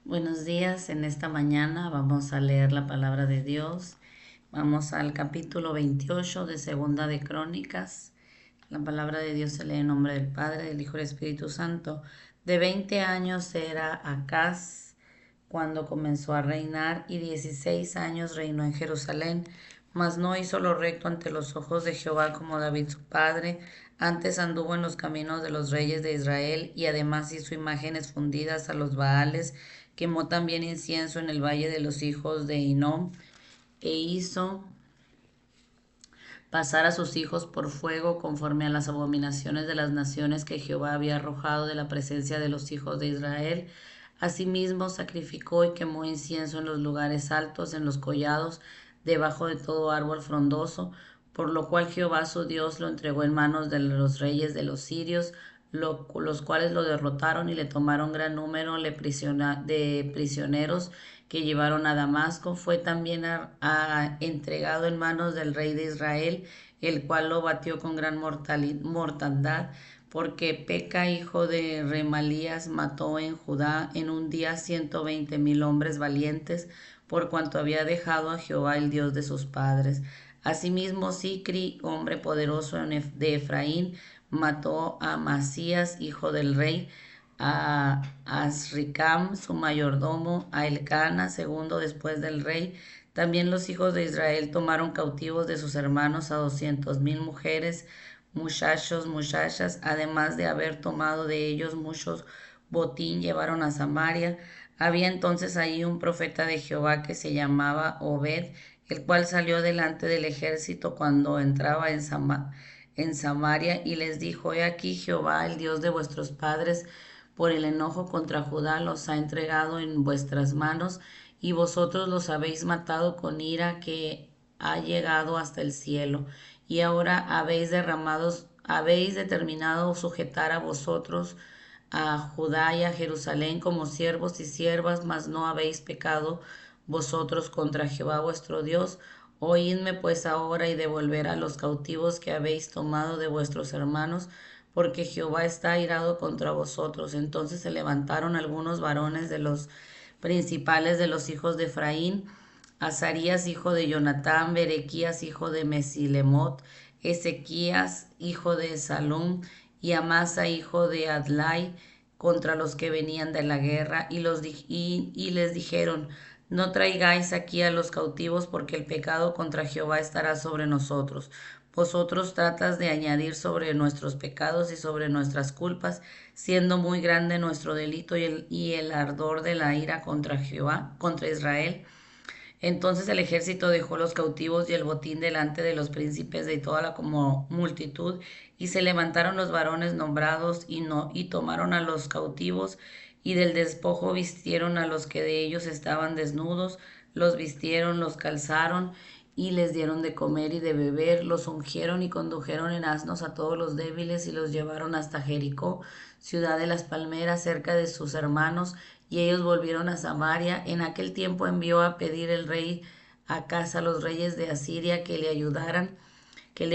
Buenos días, en esta mañana vamos a leer la palabra de Dios. Vamos al capítulo 28 de Segunda de Crónicas. La palabra de Dios se lee en nombre del Padre, del Hijo y del Espíritu Santo. De 20 años era Acaz cuando comenzó a reinar y 16 años reinó en Jerusalén. Mas no hizo lo recto ante los ojos de Jehová como David su padre. Antes anduvo en los caminos de los reyes de Israel y además hizo imágenes fundidas a los Baales. Quemó también incienso en el valle de los hijos de Hinnom e hizo pasar a sus hijos por fuego conforme a las abominaciones de las naciones que Jehová había arrojado de la presencia de los hijos de Israel. Asimismo sacrificó y quemó incienso en los lugares altos, en los collados, debajo de todo árbol frondoso, por lo cual Jehová su Dios lo entregó en manos de los reyes de los sirios, los cuales lo derrotaron y le tomaron gran número de prisioneros que llevaron a Damasco. Fue también entregado en manos del rey de Israel, el cual lo batió con gran mortandad, porque Peca, hijo de Remalías, mató en Judá en un día 120,000 hombres valientes, por cuanto había dejado a Jehová el Dios de sus padres. Asimismo, Sicri, hombre poderoso de Efraín, mató a Masías, hijo del rey, a Azricam, su mayordomo, a Elcana, segundo después del rey. También los hijos de Israel tomaron cautivos de sus hermanos a 200,000 mujeres, muchachos, muchachas, además de haber tomado de ellos muchos botín, llevaron a Samaria. Había entonces allí un profeta de Jehová que se llamaba Obed, el cual salió delante del ejército cuando entraba en Samaria y les dijo: He aquí Jehová, el Dios de vuestros padres, por el enojo contra Judá los ha entregado en vuestras manos, y vosotros los habéis matado con ira que ha llegado hasta el cielo. Y ahora habéis determinado sujetar a vosotros a Judá y a Jerusalén como siervos y siervas, mas no habéis pecado vosotros contra Jehová vuestro Dios. Oídme pues ahora y devolver a los cautivos que habéis tomado de vuestros hermanos, porque Jehová está airado contra vosotros. Entonces se levantaron algunos varones de los principales de los hijos de Efraín: Azarías, hijo de Jonatán; Berequías, hijo de Mesilemot; Ezequías, hijo de Salum; y Amasa, hijo de Adlai, contra los que venían de la guerra, y les dijeron: No traigáis aquí a los cautivos, porque el pecado contra Jehová estará sobre nosotros. Vosotros tratas de añadir sobre nuestros pecados y sobre nuestras culpas, siendo muy grande nuestro delito y el ardor de la ira contra Jehová, contra Israel. Entonces el ejército dejó los cautivos y el botín delante de los príncipes de toda la como multitud, y se levantaron los varones nombrados y tomaron a los cautivos, y del despojo vistieron a los que de ellos estaban desnudos, los vistieron, los calzaron y les dieron de comer y de beber, los ungieron y condujeron en asnos a todos los débiles y los llevaron hasta Jericó, ciudad de las palmeras, cerca de sus hermanos, y ellos volvieron a Samaria. En aquel tiempo envió a pedir el rey Acaz a los reyes de Asiria que le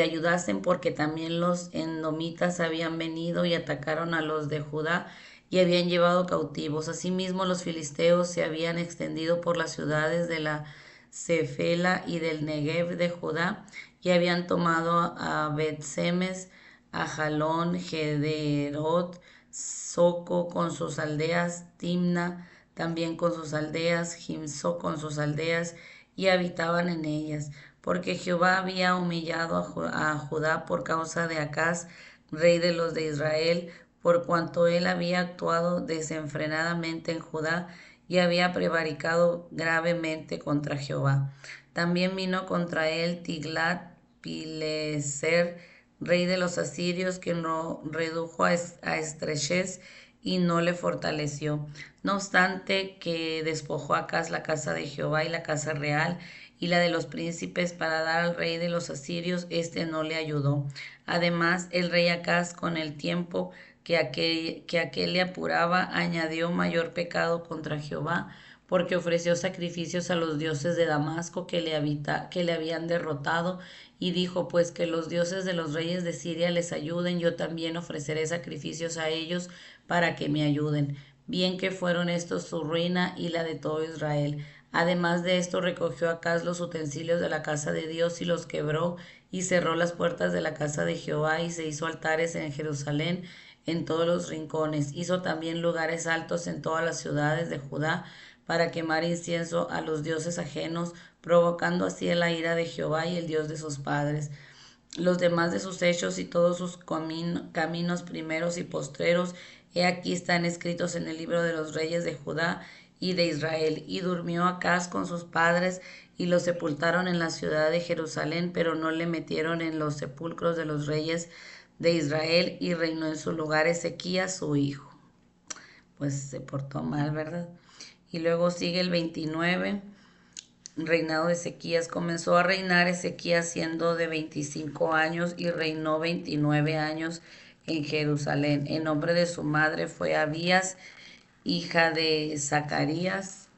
ayudasen, porque también los endomitas habían venido y atacaron a los de Judá y habían llevado cautivos. Asimismo, los filisteos se habían extendido por las ciudades de la Cefela y del Negev de Judá y habían tomado a Bet-Semes, a Jalón, Gederot, Soco con sus aldeas, Timna también con sus aldeas, Gimso con sus aldeas, y habitaban en ellas, porque Jehová había humillado a Judá por causa de Acaz, rey de los de Israel, por cuanto él había actuado desenfrenadamente en Judá y había prevaricado gravemente contra Jehová. También vino contra él Tiglat-Pileser, rey de los asirios, que lo redujo a estrechez y no le fortaleció. No obstante, que despojó a Acaz la casa de Jehová y la casa real y la de los príncipes para dar al rey de los asirios, este no le ayudó. Además, el rey Acaz, con el tiempo que aquel le apuraba, añadió mayor pecado contra Jehová, porque ofreció sacrificios a los dioses de Damasco que le habían derrotado, y dijo: Pues que los dioses de los reyes de Siria les ayuden, yo también ofreceré sacrificios a ellos para que me ayuden. bien que fueron estos su ruina y la de todo Israel. Además de esto, recogió Acaz los utensilios de la casa de Dios y los quebró, y cerró las puertas de la casa de Jehová, y se hizo altares en Jerusalén en todos los rincones. Hizo también lugares altos en todas las ciudades de Judá, para quemar incienso a los dioses ajenos, provocando así la ira de Jehová y el Dios de sus padres. Los demás de sus hechos y todos sus caminos primeros y postreros, he aquí están escritos en el libro de los reyes de Judá y de Israel. Y durmió Acaz con sus padres, y lo sepultaron en la ciudad de Jerusalén, pero no le metieron en los sepulcros de los reyes de Israel, y reinó en su lugar Ezequías su hijo. Pues se portó mal, ¿verdad? Y luego sigue el 29, reinado de Ezequías. Comenzó a reinar Ezequías siendo de 25 años, y reinó 29 años en Jerusalén. El nombre de su madre fue Abías, hija de Zacarías,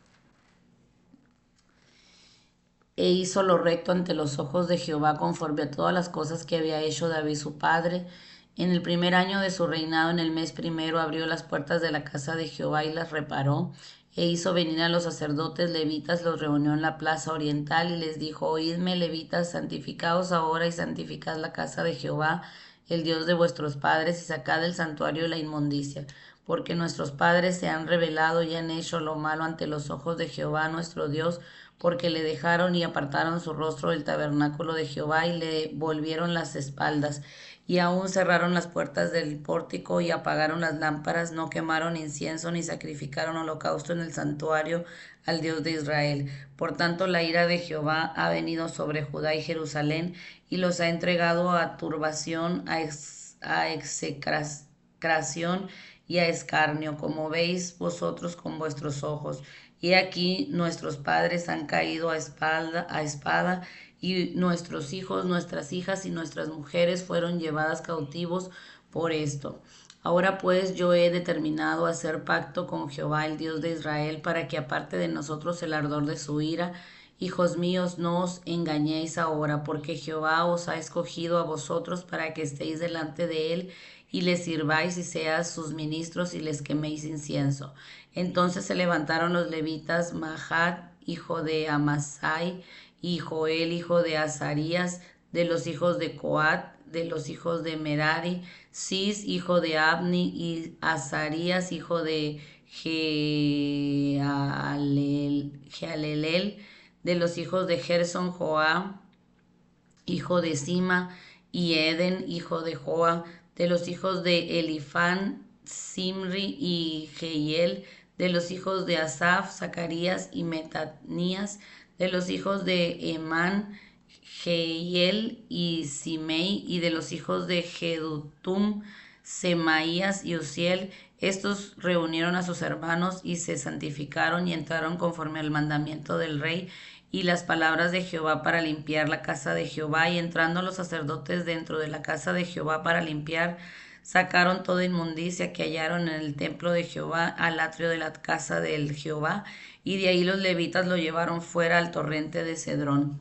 e hizo lo recto ante los ojos de Jehová, conforme a todas las cosas que había hecho David su padre. En el primer año de su reinado, en el mes primero, abrió las puertas de la casa de Jehová y las reparó, e hizo venir a los sacerdotes levitas, los reunió en la plaza oriental, y les dijo: Oídme, levitas, santificaos ahora y santificad la casa de Jehová, el Dios de vuestros padres, y sacad del santuario la inmundicia, porque nuestros padres se han rebelado y han hecho lo malo ante los ojos de Jehová nuestro Dios, porque le dejaron y apartaron su rostro del tabernáculo de Jehová, y le volvieron las espaldas, y aún cerraron las puertas del pórtico, y apagaron las lámparas, no quemaron incienso ni sacrificaron holocausto en el santuario al Dios de Israel. Por tanto, la ira de Jehová ha venido sobre Judá y Jerusalén, y los ha entregado a turbación, a execración y a escarnio, como veis vosotros con vuestros ojos. Y aquí nuestros padres han caído a espada, y nuestros hijos, nuestras hijas y nuestras mujeres fueron llevadas cautivos por esto. Ahora pues yo he determinado hacer pacto con Jehová, el Dios de Israel, para que aparte de nosotros el ardor de su ira. Hijos míos, no os engañéis ahora, porque Jehová os ha escogido a vosotros para que estéis delante de él y les sirváis y seáis sus ministros y les queméis incienso. Entonces se levantaron los levitas, Mahat, hijo de Amasai, y Joel, hijo de Azarías, de los hijos de Coat, de los hijos de Merari, Cis, hijo de Abni, y Azarías, hijo de Jealelel, de los hijos de Gerson, Joá, hijo de Sima, y Eden, hijo de Joa, de los hijos de Elifán, Simri y Jehiel, de los hijos de Asaf, Zacarías y Metanías, de los hijos de Emán, Jehiel y Simei, y de los hijos de Jedutum, Semaías y Uziel. Estos reunieron a sus hermanos y se santificaron y entraron conforme al mandamiento del rey y las palabras de Jehová para limpiar la casa de Jehová. Y entrando los sacerdotes dentro de la casa de Jehová para limpiar, sacaron toda inmundicia que hallaron en el templo de Jehová al atrio de la casa del Jehová, y de ahí los levitas lo llevaron fuera al torrente de Cedrón.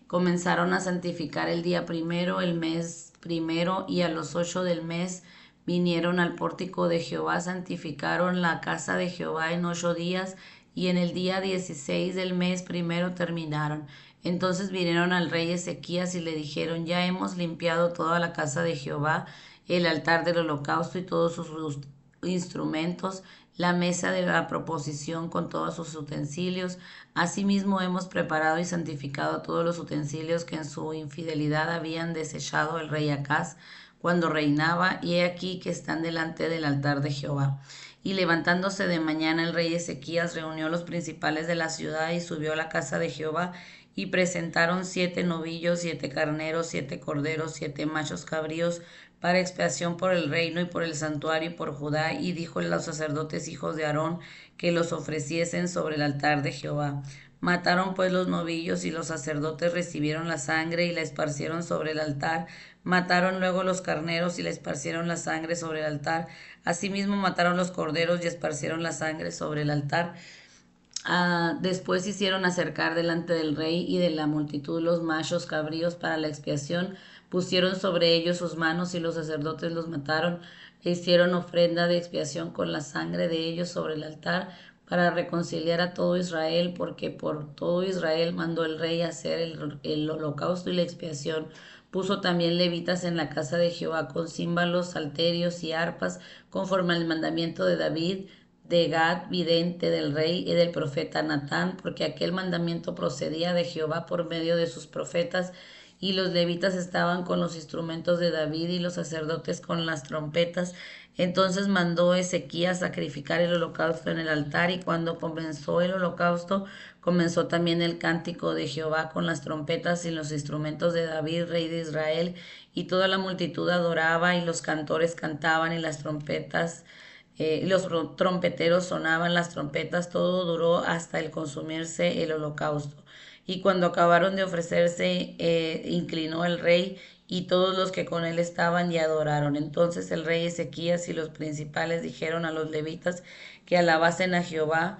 Comenzaron a santificar el día primero, el mes primero, y a los 8 del mes vinieron al pórtico de Jehová, santificaron la casa de Jehová en 8 días, y en el día 16 del mes primero terminaron. Entonces vinieron al rey Ezequías y le dijeron: Ya hemos limpiado toda la casa de Jehová, el altar del holocausto y todos sus instrumentos, la mesa de la proposición con todos sus utensilios. Asimismo hemos preparado y santificado todos los utensilios que en su infidelidad habían desechado el rey Acaz cuando reinaba, y he aquí que están delante del altar de Jehová. Y levantándose de mañana el rey Ezequías reunió los principales de la ciudad y subió a la casa de Jehová, y presentaron 7 novillos, 7 carneros, 7 corderos, 7 machos cabríos, para expiación por el reino y por el santuario y por Judá. Y dijo a los sacerdotes hijos de Aarón que los ofreciesen sobre el altar de Jehová. Mataron pues los novillos, y los sacerdotes recibieron la sangre y la esparcieron sobre el altar. Mataron luego los carneros y le esparcieron la sangre sobre el altar. Asimismo mataron los corderos y esparcieron la sangre sobre el altar. Después hicieron acercar delante del rey y de la multitud los machos cabríos para la expiación. Pusieron sobre ellos sus manos, y los sacerdotes los mataron e hicieron ofrenda de expiación con la sangre de ellos sobre el altar para reconciliar a todo Israel, porque por todo Israel mandó el rey hacer el holocausto y la expiación. Puso también levitas en la casa de Jehová con címbalos, salterios y arpas, conforme al mandamiento de David, de Gad, vidente del rey y del profeta Natán, porque aquel mandamiento procedía de Jehová por medio de sus profetas, y los levitas estaban con los instrumentos de David y los sacerdotes con las trompetas. Entonces mandó Ezequías sacrificar el holocausto en el altar, y cuando comenzó el holocausto, comenzó también el cántico de Jehová con las trompetas y los instrumentos de David, rey de Israel, y toda la multitud adoraba, y los cantores cantaban, y las trompetas los trompeteros sonaban las trompetas. Todo duró hasta el consumirse el holocausto. Y cuando acabaron de ofrecerse, inclinó el rey y todos los que con él estaban y adoraron. Entonces el rey Ezequías y los principales dijeron a los levitas que alabasen a Jehová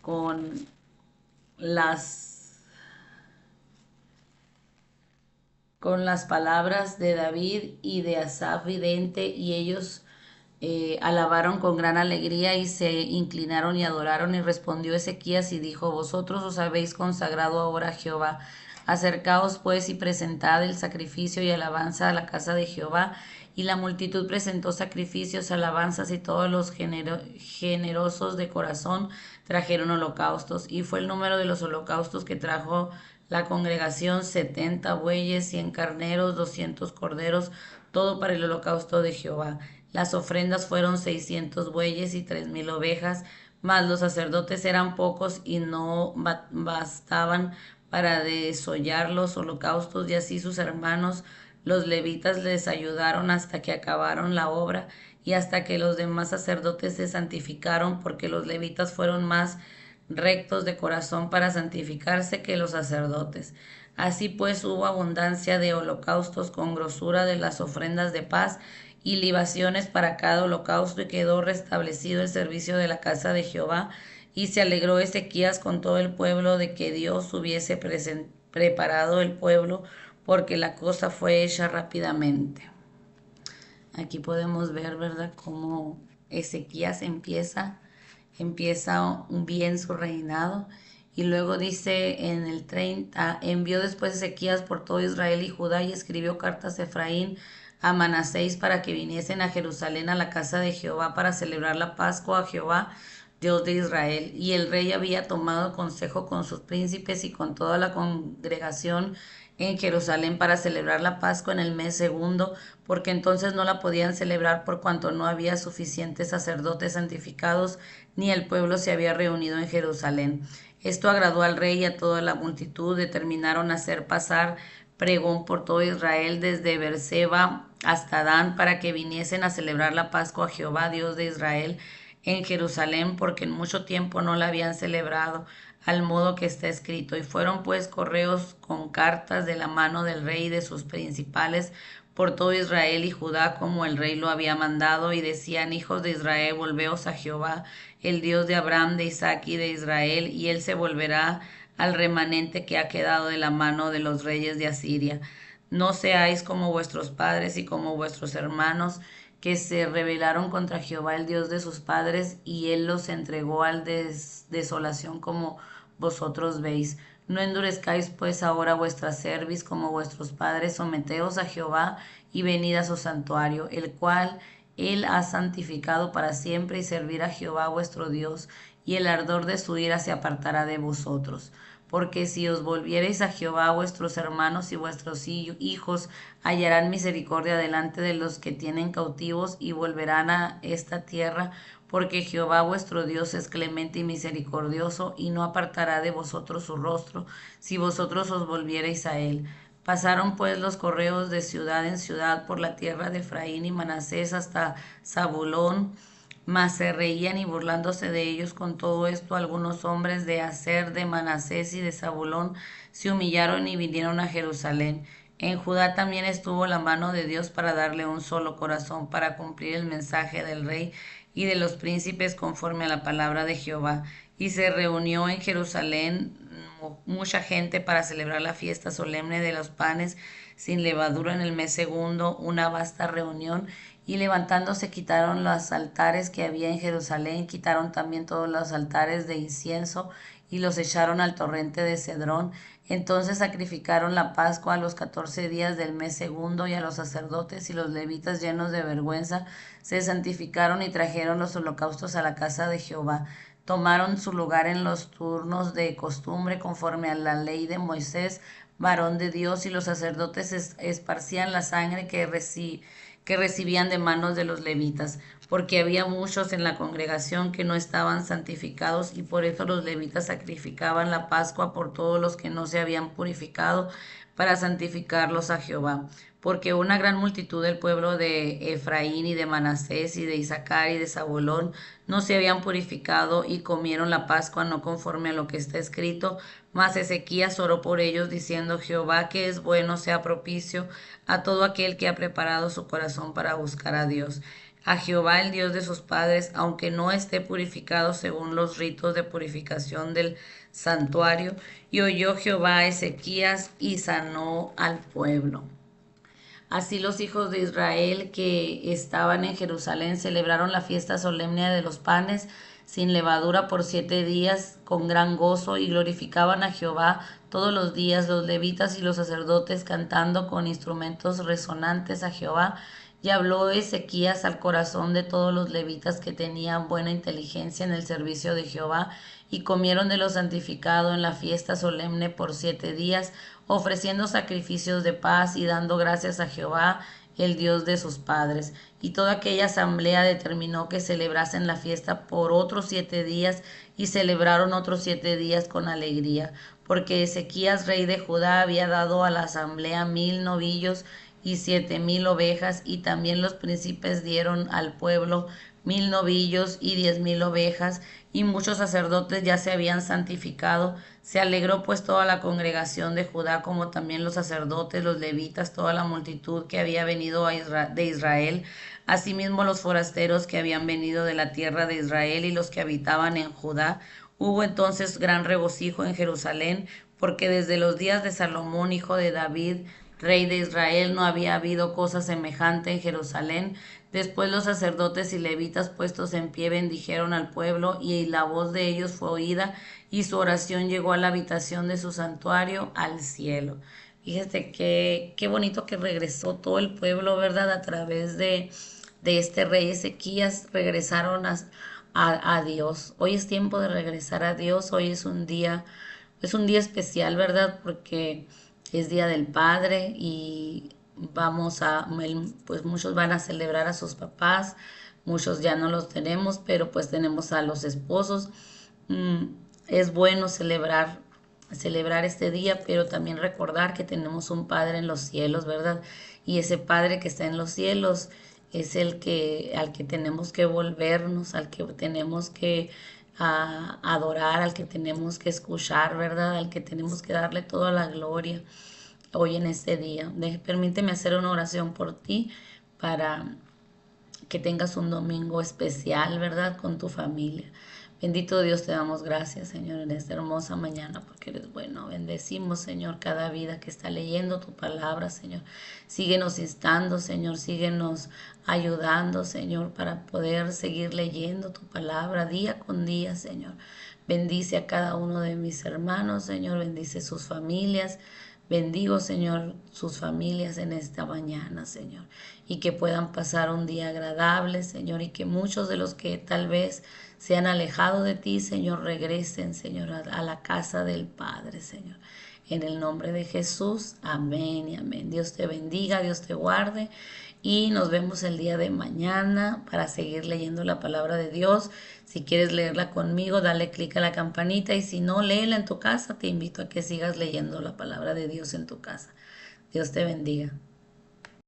con las con las palabras de David y de Asaf vidente, y ellos alabaron con gran alegría y se inclinaron y adoraron. Y respondió Ezequías y dijo: Vosotros os habéis consagrado ahora a Jehová. Acercaos pues y presentad el sacrificio y alabanza a la casa de Jehová. Y la multitud presentó sacrificios, alabanzas, y todos los generosos de corazón trajeron holocaustos. Y fue el número de los holocaustos que trajo la congregación 70 bueyes, 100 carneros, 200 corderos, todo para el holocausto de Jehová. Las ofrendas fueron 600 bueyes y 3000 ovejas, mas los sacerdotes eran pocos y no bastaban para desollar los holocaustos, y así sus hermanos los levitas les ayudaron hasta que acabaron la obra y hasta que los demás sacerdotes se santificaron, porque los levitas fueron más rectos de corazón para santificarse que los sacerdotes. Así pues hubo abundancia de holocaustos con grosura de las ofrendas de paz y libaciones para cada holocausto, y quedó restablecido el servicio de la casa de Jehová. Y se alegró Ezequías con todo el pueblo de que Dios hubiese preparado el pueblo, porque la cosa fue hecha rápidamente. Aquí podemos ver, ¿verdad?, cómo Ezequías empieza bien su reinado. Y luego dice en el 30: envió después Ezequías por todo Israel y Judá, y escribió cartas a Efraín, a Manasés, para que viniesen a Jerusalén a la casa de Jehová para celebrar la Pascua a Jehová, Dios de Israel. Y el rey había tomado consejo con sus príncipes y con toda la congregación en Jerusalén para celebrar la Pascua en el mes segundo, porque entonces no la podían celebrar por cuanto no había suficientes sacerdotes santificados, ni el pueblo se había reunido en Jerusalén. Esto agradó al rey y a toda la multitud. Determinaron hacer pasar pregón por todo Israel desde Beerseba hasta Dan, para que viniesen a celebrar la Pascua a Jehová, Dios de Israel, en Jerusalén, porque en mucho tiempo no la habían celebrado, al modo que está escrito. Y fueron pues correos con cartas de la mano del rey y de sus principales por todo Israel y Judá, como el rey lo había mandado, y decían: hijos de Israel, volveos a Jehová, el Dios de Abraham, de Isaac y de Israel, y él se volverá al remanente que ha quedado de la mano de los reyes de Asiria. No seáis como vuestros padres y como vuestros hermanos, que se rebelaron contra Jehová, el Dios de sus padres, y él los entregó al desolación, como vosotros veis. No endurezcáis pues ahora vuestra cerviz como vuestros padres. Someteos a Jehová y venid a su santuario, el cual él ha santificado para siempre, y servir a Jehová vuestro Dios, y el ardor de su ira se apartará de vosotros. Porque si os volviereis a Jehová, vuestros hermanos y vuestros hijos hallarán misericordia delante de los que tienen cautivos, y volverán a esta tierra, porque Jehová vuestro Dios es clemente y misericordioso, y no apartará de vosotros su rostro, si vosotros os volviereis a él. Pasaron pues los correos de ciudad en ciudad por la tierra de Efraín y Manasés hasta Zabulón, mas se reían y burlándose de ellos. Con todo esto, algunos hombres de Aser, de Manasés y de Zabulón se humillaron y vinieron a Jerusalén. En Judá también estuvo la mano de Dios para darle un solo corazón, para cumplir el mensaje del rey y de los príncipes conforme a la palabra de Jehová. Y se reunió en Jerusalén mucha gente para celebrar la fiesta solemne de los panes sin levadura en el mes segundo, una vasta reunión. Y levantándose quitaron los altares que había en Jerusalén, quitaron también todos los altares de incienso y los echaron al torrente de Cedrón. Entonces sacrificaron la Pascua a los 14 días del mes segundo, y a los sacerdotes y los levitas, llenos de vergüenza, se santificaron y trajeron los holocaustos a la casa de Jehová. Tomaron su lugar en los turnos de costumbre conforme a la ley de Moisés, varón de Dios, y los sacerdotes esparcían la sangre que recibían de manos de los levitas, porque había muchos en la congregación que no estaban santificados, y por eso los levitas sacrificaban la Pascua por todos los que no se habían purificado, para santificarlos a Jehová. Porque una gran multitud del pueblo de Efraín y de Manasés y de Isaacar y de Zabulón no se habían purificado y comieron la Pascua no conforme a lo que está escrito. Mas Ezequías oró por ellos diciendo: Jehová, que es bueno, sea propicio a todo aquel que ha preparado su corazón para buscar a Dios, a Jehová el Dios de sus padres, aunque no esté purificado según los ritos de purificación del santuario. Y oyó Jehová a Ezequías y sanó al pueblo. Así los hijos de Israel que estaban en Jerusalén celebraron la fiesta solemne de los panes sin levadura por 7 días con gran gozo, y glorificaban a Jehová todos los días, los levitas y los sacerdotes, cantando con instrumentos resonantes a Jehová. Y habló Ezequías al corazón de todos los levitas que tenían buena inteligencia en el servicio de Jehová, y comieron de lo santificado en la fiesta solemne por 7 días, ofreciendo sacrificios de paz y dando gracias a Jehová, el Dios de sus padres. Y toda aquella asamblea determinó que celebrasen la fiesta por otros 7 días, y celebraron otros 7 días con alegría, porque Ezequías, rey de Judá, había dado a la asamblea 1000 novillos y 7000 ovejas, y también los príncipes dieron al pueblo 1000 novillos y 10000 ovejas, y muchos sacerdotes ya se habían santificado. Se alegró pues toda la congregación de Judá, como también los sacerdotes, los levitas, toda la multitud que había venido de Israel, asimismo los forasteros que habían venido de la tierra de Israel y los que habitaban en Judá. Hubo entonces gran regocijo en Jerusalén, porque desde los días de Salomón, hijo de David, rey de Israel, no había habido cosa semejante en Jerusalén. Después los sacerdotes y levitas, puestos en pie, bendijeron al pueblo, y la voz de ellos fue oída, y su oración llegó a la habitación de su santuario, al cielo. Fíjate qué bonito que regresó todo el pueblo, ¿verdad? A través de este rey Ezequías, regresaron a Dios. Hoy es tiempo de regresar a Dios. Hoy es un día especial, ¿verdad? Porque es Día del Padre, y pues muchos van a celebrar a sus papás, muchos ya no los tenemos, pero pues tenemos a los esposos. Mm, es bueno celebrar este día, pero también recordar que tenemos un Padre en los cielos, ¿verdad? Y ese Padre que está en los cielos es al que tenemos que volvernos, al que tenemos que adorar, al que tenemos que escuchar, ¿verdad? Al que tenemos que darle toda la gloria hoy en este día. Permíteme hacer una oración por ti, para que tengas un domingo especial, ¿verdad? Con tu familia. Bendito Dios, te damos gracias, Señor, en esta hermosa mañana, porque eres bueno. Bendecimos, Señor, cada vida que está leyendo tu palabra, Señor. Síguenos instando, Señor, síguenos ayudando, Señor, para poder seguir leyendo tu palabra día con día, Señor. Bendice a cada uno de mis hermanos, Señor, bendice sus familias. Bendigo, Señor, sus familias en esta mañana, Señor, y que puedan pasar un día agradable, Señor, y que muchos de los que tal vez se han alejado de ti, Señor, regresen, Señor, a la casa del Padre, Señor. En el nombre de Jesús, amén y amén. Dios te bendiga, Dios te guarde, y nos vemos el día de mañana para seguir leyendo la palabra de Dios. Si quieres leerla conmigo, dale clic a la campanita, y si no, léela en tu casa. Te invito a que sigas leyendo la palabra de Dios en tu casa. Dios te bendiga.